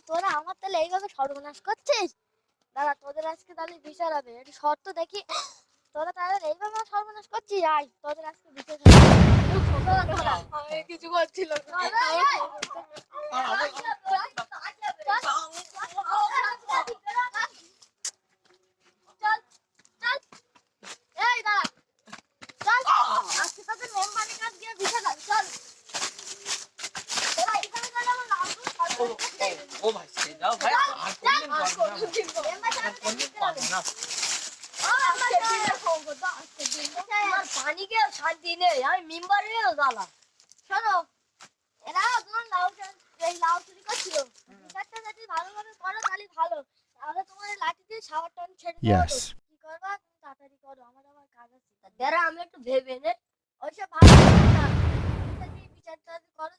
তোরা আমার তাহলে এইভাবে সর্বনাশ করছিস। দাদা তোদের আজকে তাহলে বিচার হবে, একটু শর্ত দেখি। তোরা তাহলে এইভাবে সর্বনাশ করছিস, আয় তোদের আজকে বিচার কিছু করছিল পানিকে শান্তি নেই, আমি মেম্বারেরও জ্বালা। শোনো, এরা তোমার লাউ চুরি করছিল, বিচারটা যদি ভালোভাবে করো তাহলে ভালো, তাহলে তোমার লাঠি দিয়ে শাওয়ার টান ছেড়ে দেবো। কি করবা তুমি তাড়াতাড়ি করো, আমার আবার কাজ আছে। দাঁড়া আমি একটু ভেবে নে, ওইসব ভালো না, বিচারটা করো